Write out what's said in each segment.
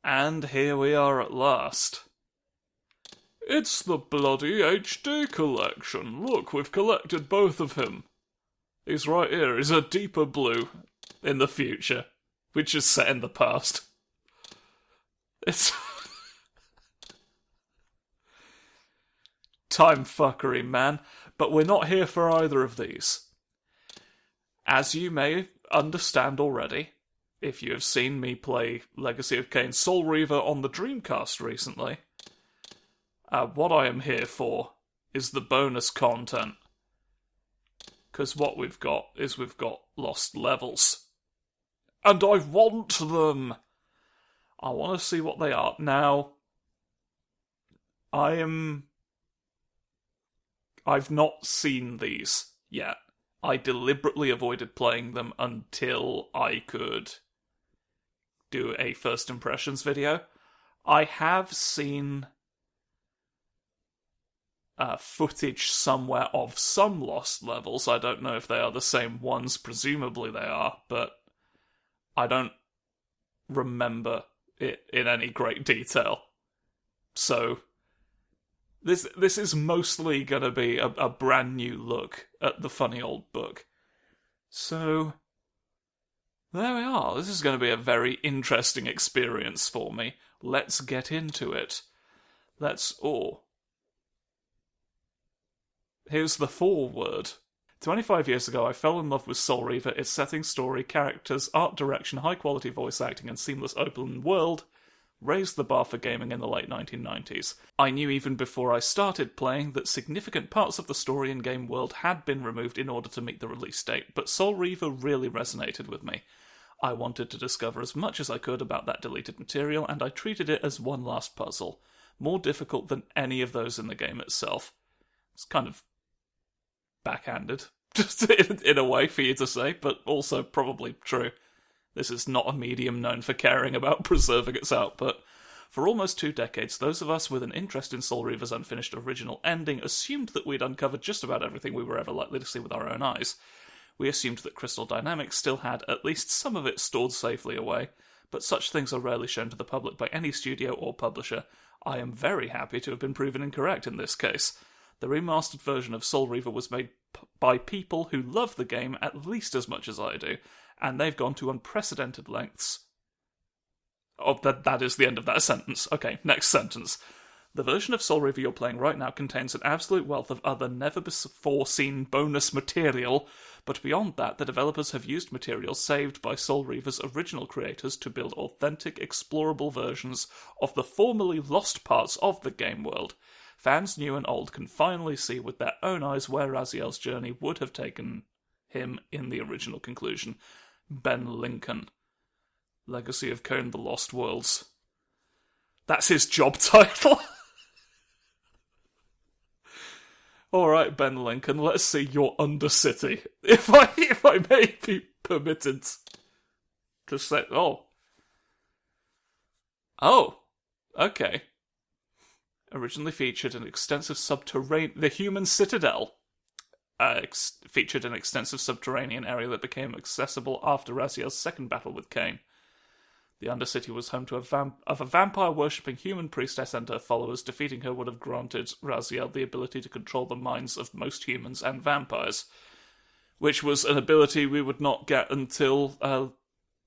And here we are at last. It's the bloody HD collection. Look, we've collected both of him. He's right here. He's a deeper blue in the future, which is set in the past. It's time fuckery, man. But we're not here for either of these. As you may understand already, if you have seen me play Legacy of Kain Soul Reaver on the Dreamcast recently, what I am here for is the bonus content. Because what we've got is we've got lost levels. And I want them! I want to see what they are. Now, I've not seen these yet. I deliberately avoided playing them until I could do a first impressions video. I have seen footage somewhere of some lost levels. I don't know if they are the same ones. Presumably they are, but I don't remember it in any great detail. So this is mostly going to be a brand new look at the funny old book. So there we are. This is going to be a very interesting experience for me. Let's get into it. Here's the foreword. 25 years ago, I fell in love with Soul Reaver, its setting, story, characters, art direction, high-quality voice acting, and seamless open world raised the bar for gaming in the late 1990s. I knew even before I started playing that significant parts of the story and game world had been removed in order to meet the release date, but Soul Reaver really resonated with me. I wanted to discover as much as I could about that deleted material, and I treated it as one last puzzle, more difficult than any of those in the game itself. It's kind of backhanded, just in a way for you to say, but also probably true. This is not a medium known for caring about preserving its output. For almost 2 decades, those of us with an interest in Soul Reaver's unfinished original ending assumed that we'd uncovered just about everything we were ever likely to see with our own eyes. We assumed that Crystal Dynamics still had at least some of it stored safely away, but such things are rarely shown to the public by any studio or publisher. I am very happy to have been proven incorrect in this case. The remastered version of Soul Reaver was made by people who love the game at least as much as I do, and they've gone to unprecedented lengths. Oh, that is the end of that sentence. Okay, next sentence. The version of Soul Reaver you're playing right now contains an absolute wealth of other never-before-seen bonus material, but beyond that, the developers have used material saved by Soul Reaver's original creators to build authentic, explorable versions of the formerly lost parts of the game world. Fans new and old can finally see with their own eyes where Raziel's journey would have taken him in the original conclusion. Ben Lincoln. Legacy of Kain: The Lost Worlds. That's his job title. Alright, Ben Lincoln, let's see your Undercity. If I may be permitted to say... Oh, okay. Originally featured an extensive subterranean... The Human Citadel featured an extensive subterranean area that became accessible after Raziel's second battle with Kain. The Undercity was home to a vampire-worshipping human priestess and her followers. Defeating her would have granted Raziel the ability to control the minds of most humans and vampires, which was an ability we would not get until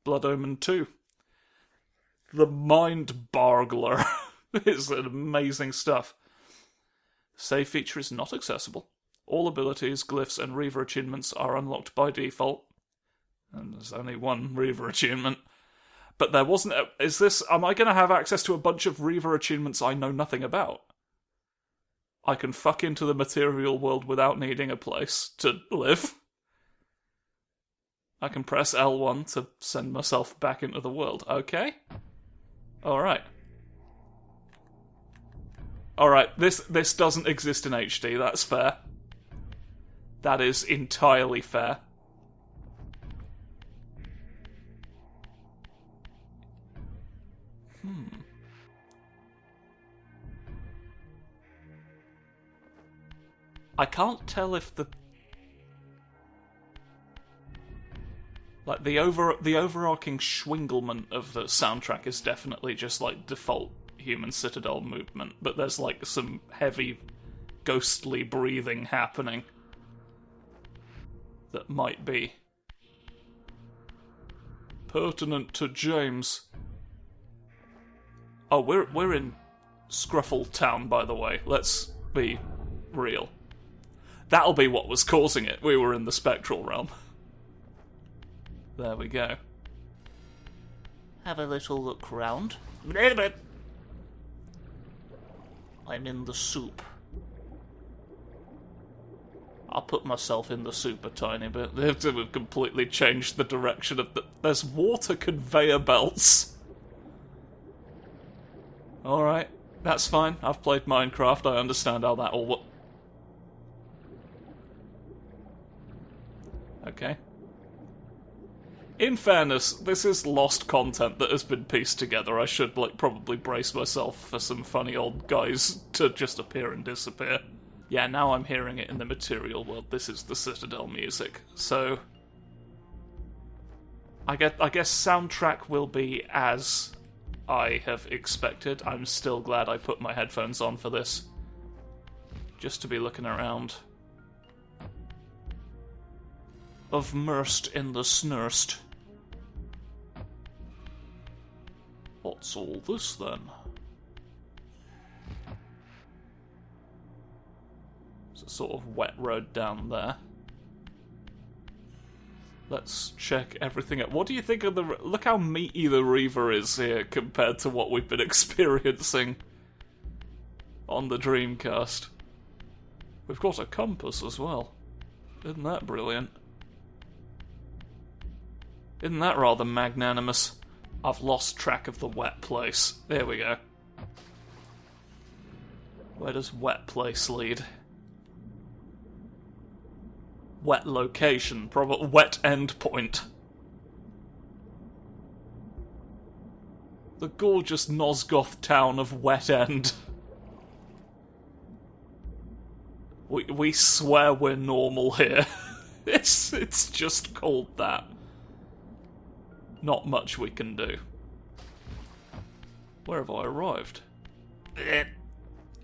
Blood Omen 2. The Mind Bargler is amazing stuff. Save feature is not accessible. All abilities, glyphs, and Reaver attunements are unlocked by default. And there's only one Reaver attunement. But there wasn't... Am I going to have access to a bunch of Reaver attunements I know nothing about? I can fuck into the material world without needing a place to live. I can press L1 to send myself back into the world. Okay. Alright. Alright, this doesn't exist in HD, that's fair. That is entirely fair. I can't tell if the... Like, the overarching schwinglement of the soundtrack is definitely just, like, default human citadel movement, but there's, like, some heavy, ghostly breathing happening that might be pertinent to James. Oh, we're in Scruffle Town, by the way. Let's be real. That'll be what was causing it. We were in the spectral realm. There we go. Have a little look round. I'm in the soup. I'll put myself in the soup a tiny bit. They have to have completely changed the direction of the... There's water conveyor belts. Alright, that's fine. I've played Minecraft. I understand how that all works. Okay. In fairness, this is lost content that has been pieced together. I should, like, probably brace myself for some funny old guys to just appear and disappear. Yeah, now I'm hearing it in the material world. This is the Citadel music. So, I guess soundtrack will be as I have expected. I'm still glad I put my headphones on for this. Just to be looking around. Immersed in the snurst. What's all this, then? It's a sort of wet road down there. Let's check everything out. What do you think of the... Look how meaty the Reaver is here compared to what we've been experiencing on the Dreamcast. We've got a compass as well. Isn't that brilliant? Isn't that rather magnanimous? I've lost track of the wet place. There we go. Where does wet place lead? Wet location. Probably wet endpoint. The gorgeous Nosgoth town of Wet End. We swear we're normal here. It's just called that. Not much we can do. Where have I arrived?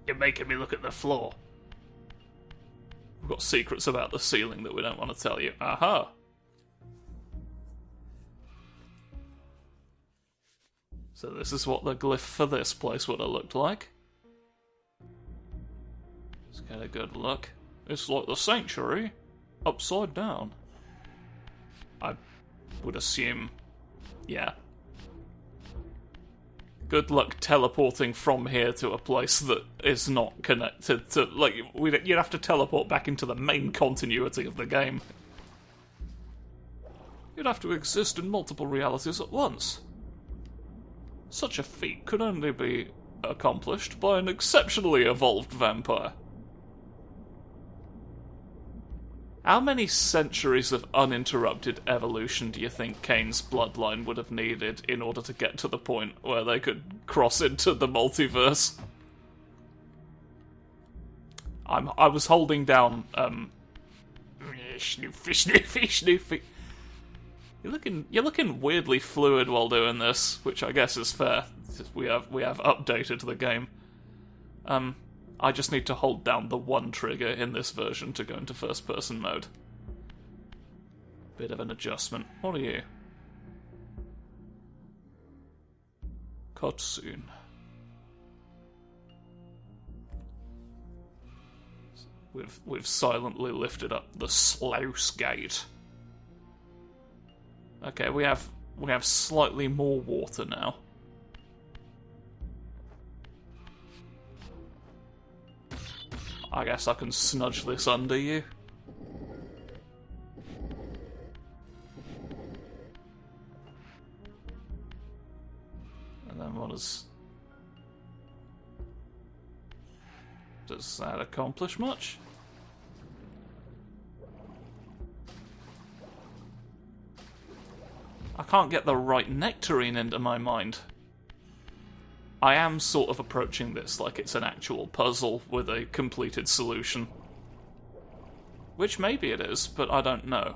You're making me look at the floor. We've got secrets about the ceiling that we don't want to tell you. Aha! So this is what the glyph for this place would have looked like. Let's get a good look. It's like the sanctuary, upside down. I would assume... Yeah. Good luck teleporting from here to a place that is not connected to... Like, you'd have to teleport back into the main continuity of the game. You'd have to exist in multiple realities at once. Such a feat could only be accomplished by an exceptionally evolved vampire. How many centuries of uninterrupted evolution do you think Kane's bloodline would have needed in order to get to the point where they could cross into the multiverse? I was holding down, Snoofy. You're looking weirdly fluid while doing this, which I guess is fair. We have updated the game. I just need to hold down the one trigger in this version to go into first-person mode. Bit of an adjustment. What are you? Cutscene. We've silently lifted up the sluice gate. Okay, we have slightly more water now. I guess I can snudge this under you. And then what does that accomplish much? I can't get the right nectarine into my mind. I am sort of approaching this like it's an actual puzzle with a completed solution. Which maybe it is, but I don't know.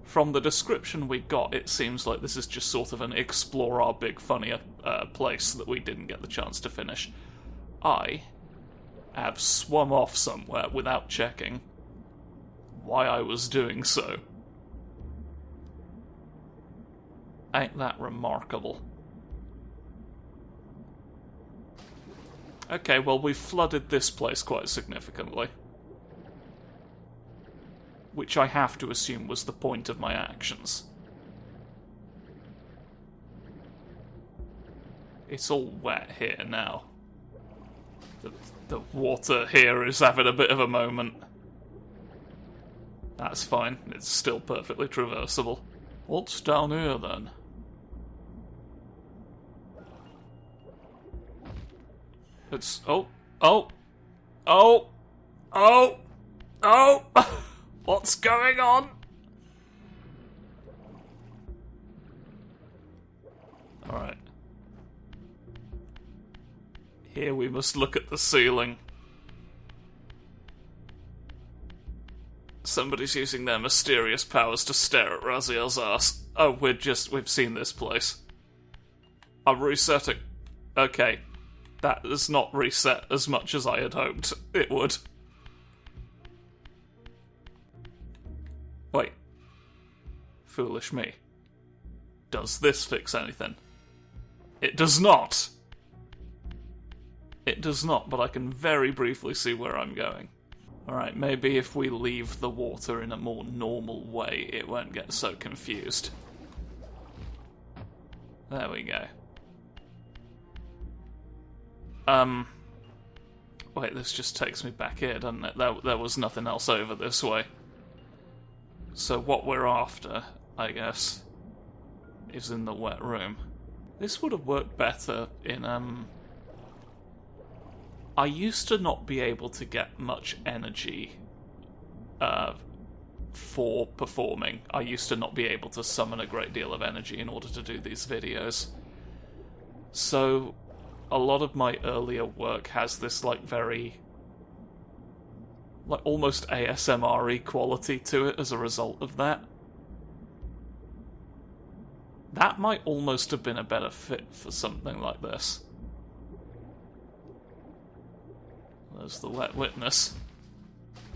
From the description we got, it seems like this is just sort of an explore our big funny place that we didn't get the chance to finish. I have swum off somewhere without checking why I was doing so. Ain't that remarkable? Okay, well, we've flooded this place quite significantly. Which I have to assume was the point of my actions. It's all wet here now. The water here is having a bit of a moment. That's fine, it's still perfectly traversable. What's down here then? It's... oh! What's going on? Alright. Here we must look at the ceiling. Somebody's using their mysterious powers to stare at Raziel's ass. Oh, we've seen this place. I'm resetting. Okay. That does not reset as much as I had hoped it would. Wait. Foolish me. Does this fix anything? It does not! It does not, but I can very briefly see where I'm going. Alright, maybe if we leave the water in a more normal way, it won't get so confused. There we go. Wait, this just takes me back here, doesn't it? There was nothing else over this way. So what we're after, I guess, is in the wet room. This would have worked better in, I used to not be able to get much energy, for performing. I used to not be able to summon a great deal of energy in order to do these videos. So, a lot of my earlier work has this, like, very... like, almost ASMR-y quality to it as a result of that. That might almost have been a better fit for something like this. There's the wet witness.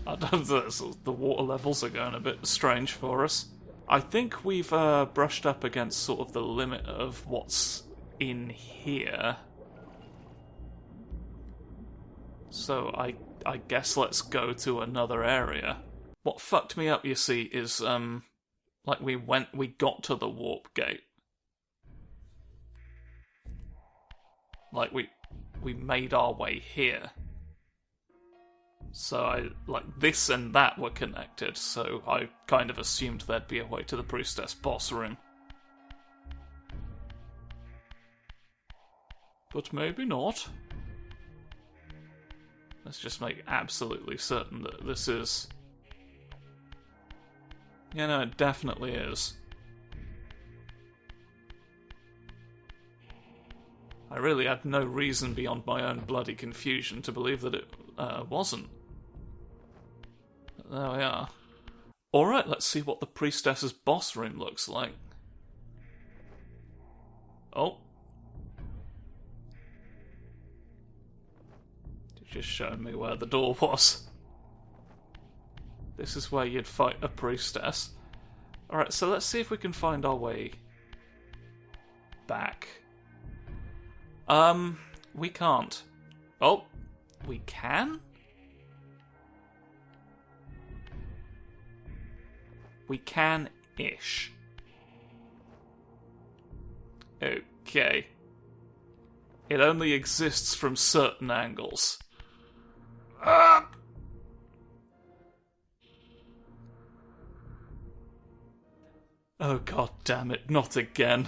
The water levels are going a bit strange for us. I think we've brushed up against sort of the limit of what's in here. So I guess let's go to another area. What fucked me up, you see, is like we got to the warp gate. Like we made our way here. So this and that were connected, so I kind of assumed there'd be a way to the priestess boss room. But maybe not. Let's just make absolutely certain that this is... yeah, no, it definitely is. I really had no reason beyond my own bloody confusion to believe that it wasn't. But there we are. Alright, let's see what the priestess's boss room looks like. Oh. Just showing me where the door was. This is where you'd fight a priestess. Alright, so let's see if we can find our way back. We can't. Oh, we can? We can-ish. Okay. It only exists from certain angles. Oh, god damn it, not again.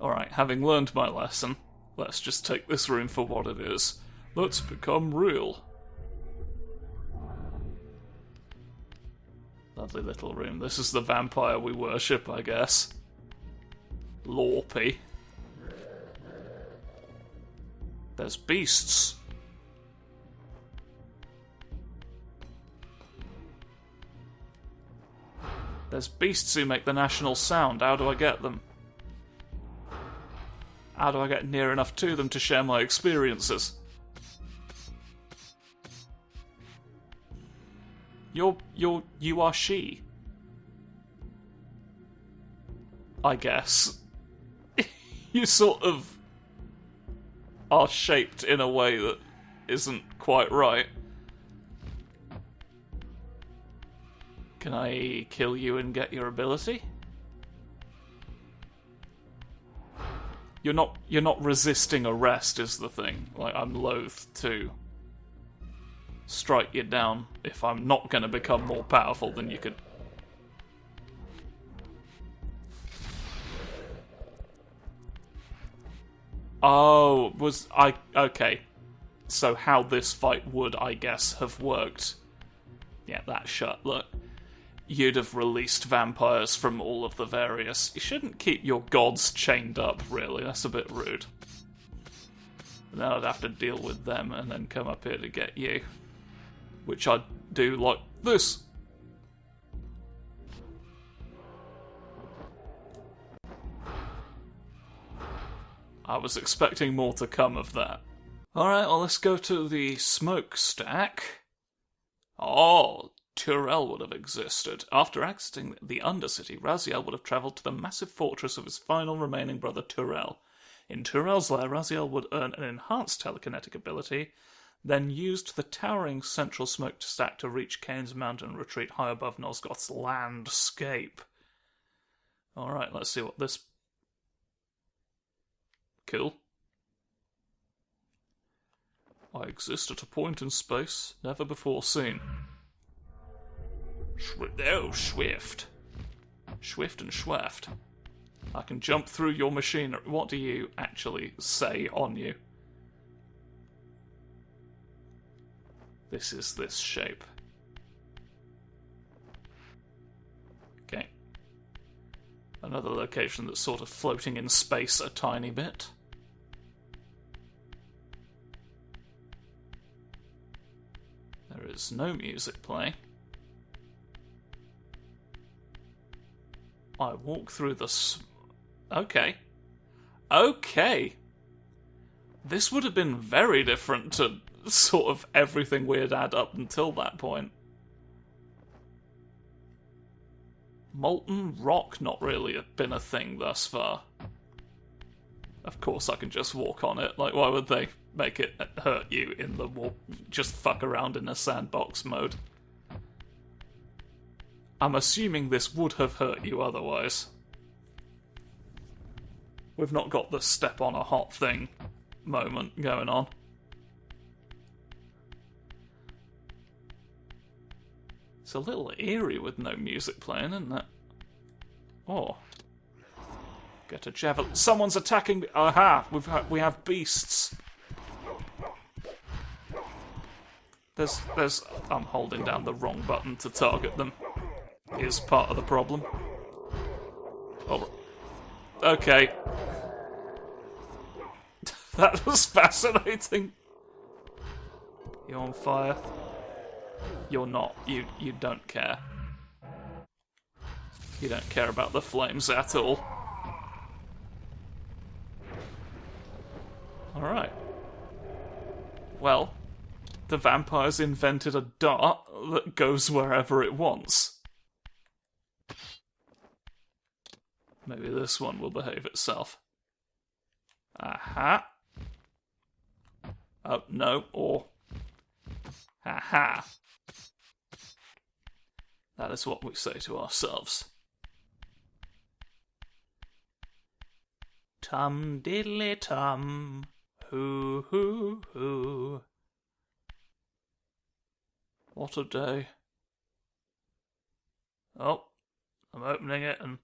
Alright, having learned my lesson, let's just take this room for what it is. Let's become real. Lovely little room. This is the vampire we worship, I guess. Lorpy. There's beasts. There's beasts who make the national sound. How do I get them? How do I get near enough to them to share my experiences? You are she. I guess. You sort of are shaped in a way that isn't quite right. Can I kill you and get your ability? You're not resisting arrest is the thing. Like, I'm loath to strike you down if I'm not going to become more powerful than you could. Oh, okay. So how this fight would, I guess, have worked. Yeah, that shut. Look. You'd have released vampires from all of the various... You shouldn't keep your gods chained up, really. That's a bit rude. And then I'd have to deal with them and then come up here to get you. Which I'd do like this. I was expecting more to come of that. Alright, well, let's go to the smokestack. Oh, Tyrell would have existed. After exiting the Undercity, Raziel would have travelled to the massive fortress of his final remaining brother Tyrell. In Tyrell's lair, Raziel would earn an enhanced telekinetic ability, then used the towering central smokestack to reach Kane's mountain and retreat high above Nosgoth's landscape. Alright, let's see what this... Cool. I exist at a point in space never before seen. Swift. Swift and Schweft. I can jump through your machinery. What do you actually say on you? This is this shape. Okay. Another location that's sort of floating in space a tiny bit. There is no music playing. I walk through the... Okay. Okay. This would have been very different to sort of everything we had had up until that point. Molten rock not really been a thing thus far. Of course I can just walk on it. Like, why would they make it hurt you in the walk? Just fuck around in a sandbox mode. I'm assuming this would have hurt you otherwise. We've not got the step on a hot thing moment going on. It's a little eerie with no music playing, isn't it? Oh. Get a javelin. Someone's attacking me. Aha! We have beasts. There's... I'm holding down the wrong button to target them. Is part of the problem. Oh. Okay. That was fascinating. You're on fire. You're not. You don't care. You don't care about the flames at all. Alright. Well, the vampire's invented a dart that goes wherever it wants. Maybe this one will behave itself. Aha. Oh, no, or... Aha. That is what we say to ourselves. Tum diddly tum. Hoo hoo hoo. What a day. Oh, I'm opening it and...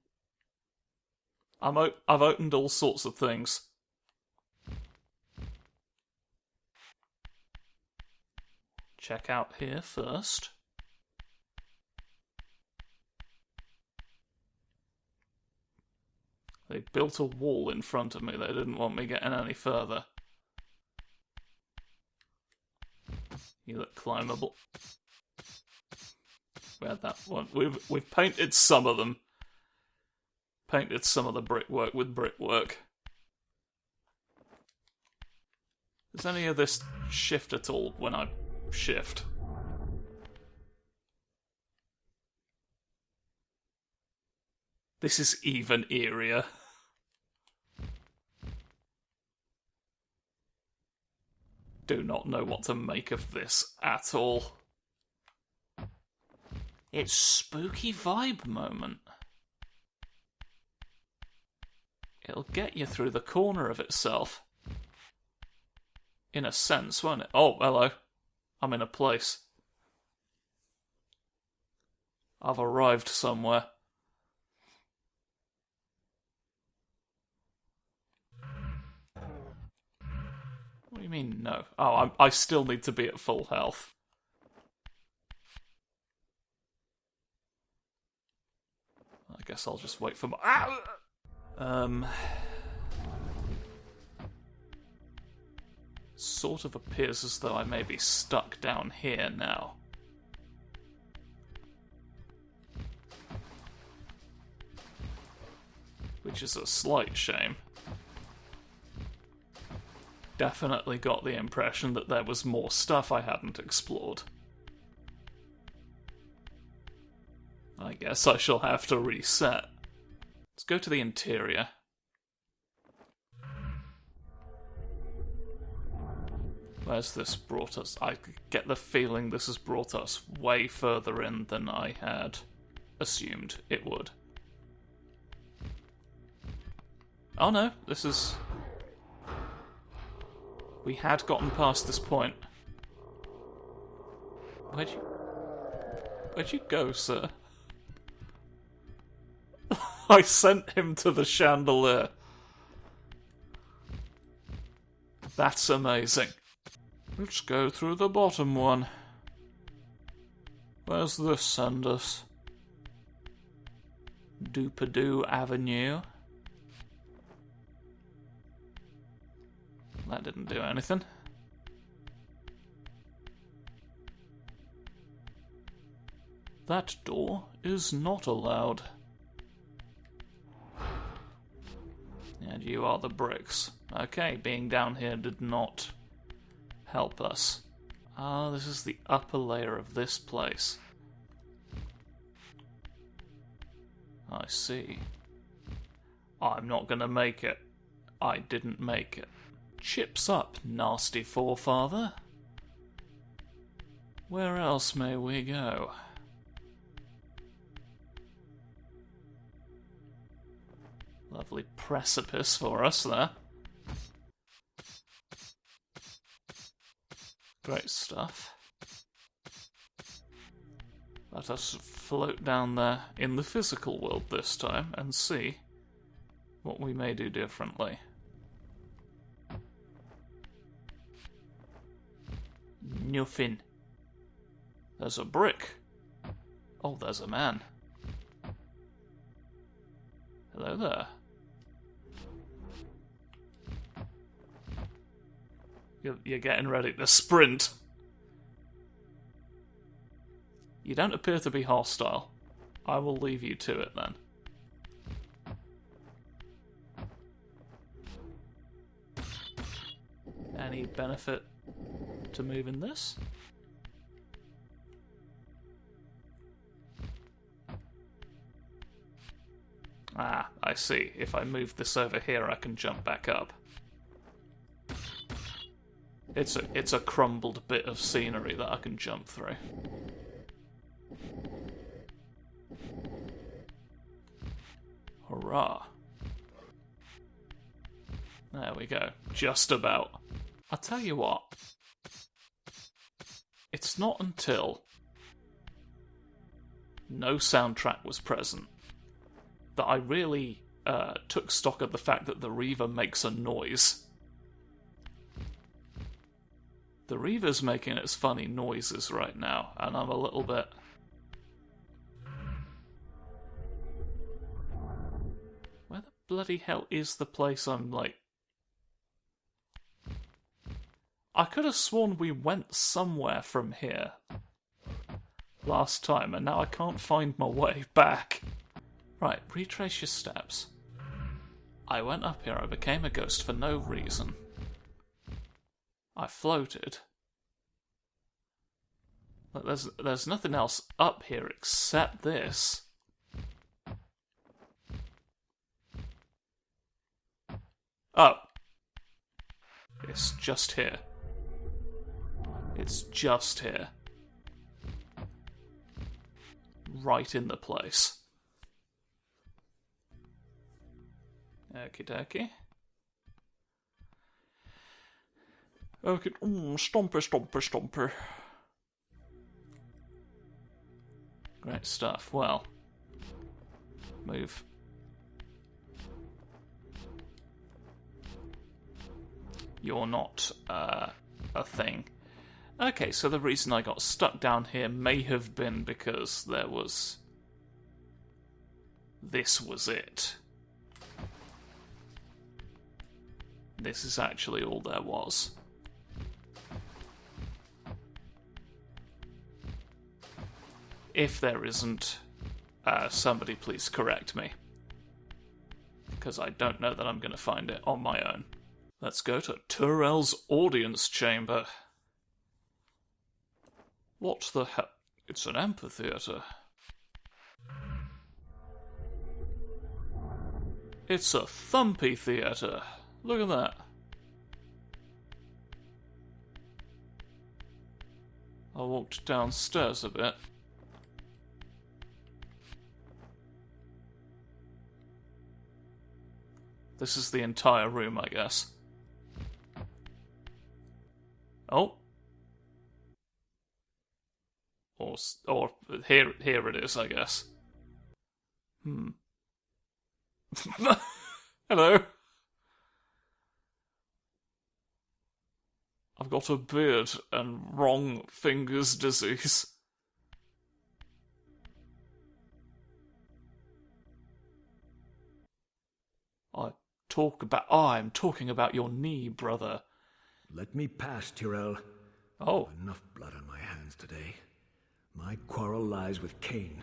I've opened all sorts of things. Check out here first. They built a wall in front of me. They didn't want me getting any further. You look climbable. We had that one. We've painted some of them. Painted some of the brickwork with brickwork. Does any of this shift at all when I shift? This is even eerier. Do not know what to make of this at all. It's spooky vibe moment. It'll get you through the corner of itself. In a sense, won't it? Oh, hello. I'm in a place. I've arrived somewhere. What do you mean, no? Oh, I still need to be at full health. I guess I'll just wait for my... Sort of appears as though I may be stuck down here now. Which is a slight shame. Definitely got the impression that there was more stuff I hadn't explored. I guess I shall have to reset. Let's go to the interior. Where's this brought us? I get the feeling this has brought us way further in than I had assumed it would. Oh no, this is... We had gotten past this point. Where'd you go, sir? I sent him to the chandelier. That's amazing. Let's go through the bottom one. Where's this send us? Doopadoo Avenue. That didn't do anything. That door is not allowed. And you are the bricks. Okay, being down here did not help us. Ah, this is the upper layer of this place. I see. I'm not gonna make it. I didn't make it. Chips up, nasty forefather. Where else may we go? Lovely precipice for us there. Great stuff. Let us float down there in the physical world this time and see what we may do differently. Nothing. There's a brick. Oh, there's a man. Hello there. You're getting ready to sprint. You don't appear to be hostile. I will leave you to it then. Any benefit to moving this? Ah, I see. If I move this over here, I can jump back up. It's a crumbled bit of scenery that I can jump through. Hurrah. There we go. Just about. I'll tell you what. It's not until no soundtrack was present that I really took stock of the fact that the Reaver makes a noise. The Reaver's making its funny noises right now, and I'm a little bit... Where the bloody hell is the place I'm, like... I could have sworn we went somewhere from here. last time, and now I can't find my way back. Right, retrace your steps. I went up here, I became a ghost for no reason. I floated. But there's nothing else up here except this. Oh. It's just here. It's just here. Right in the place. Okie dokie. Okay, stomper. Great stuff. Well, move. You're not a thing. Okay, so the reason I got stuck down here may have been because there was... This was it. This is actually all there was. If there isn't, somebody please correct me. Because I don't know that I'm going to find it on my own. Let's go to Turel's audience chamber. What the hell? It's an amphitheater. It's a thumpy theater. Look at that. I walked downstairs a bit. This is the entire room, I guess. Oh. Or here it is, I guess. Hello. I've got a beard and wrong fingers disease. I'm talking about your knee, brother. Let me pass, Tyrell. Oh. Enough blood on my hands today. My quarrel lies with Cain.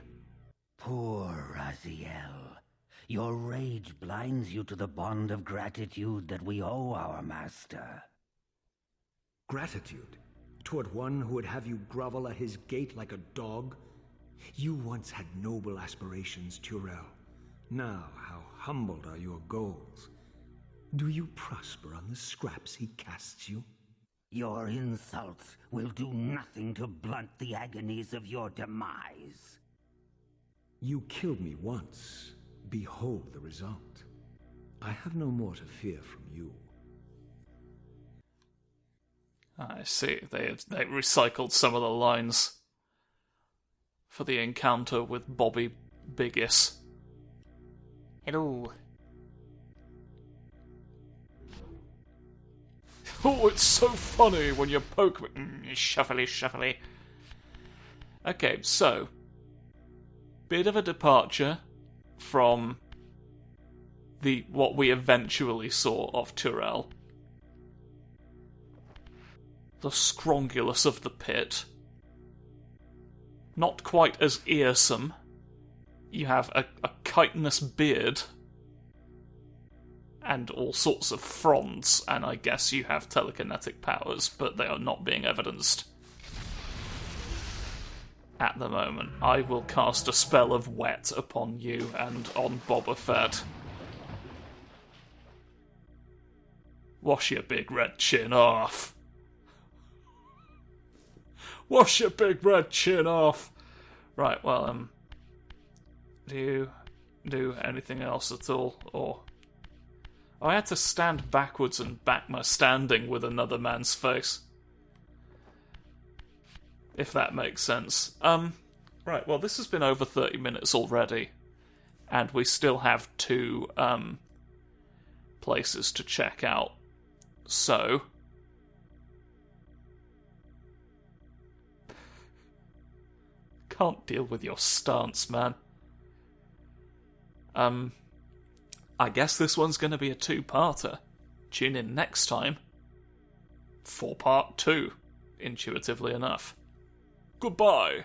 Poor Raziel. Your rage blinds you to the bond of gratitude that we owe our master. Gratitude? Toward one who would have you grovel at his gate like a dog? You once had noble aspirations, Tyrell. Now, how humbled are your goals? Do you prosper on the scraps he casts you? Your insults will do nothing to blunt the agonies of your demise. You killed me once. Behold the result. I have no more to fear from you. I see. They recycled some of the lines for the encounter with Bobby Biggis. Hello. Oh, it's so funny when you poke me. Shuffly. Okay, so bit of a departure from what we eventually saw of Tyrell. The Scrongulus of the Pit. Not quite as earsome. You have a chitinous beard. And all sorts of fronds, and I guess you have telekinetic powers, but they are not being evidenced at the moment. I will cast a spell of wet upon you and on Boba Fett. Wash your big red chin off. Wash your big red chin off. Right, well, do you do anything else at all, or... I had to stand backwards and back my standing with another man's face. If that makes sense. Right, well, this has been over 30 minutes already. And we still have 2, places to check out. So... Can't deal with your stance, man. I guess this one's going to be a 2-parter. Tune in next time for part 2, intuitively enough. Goodbye.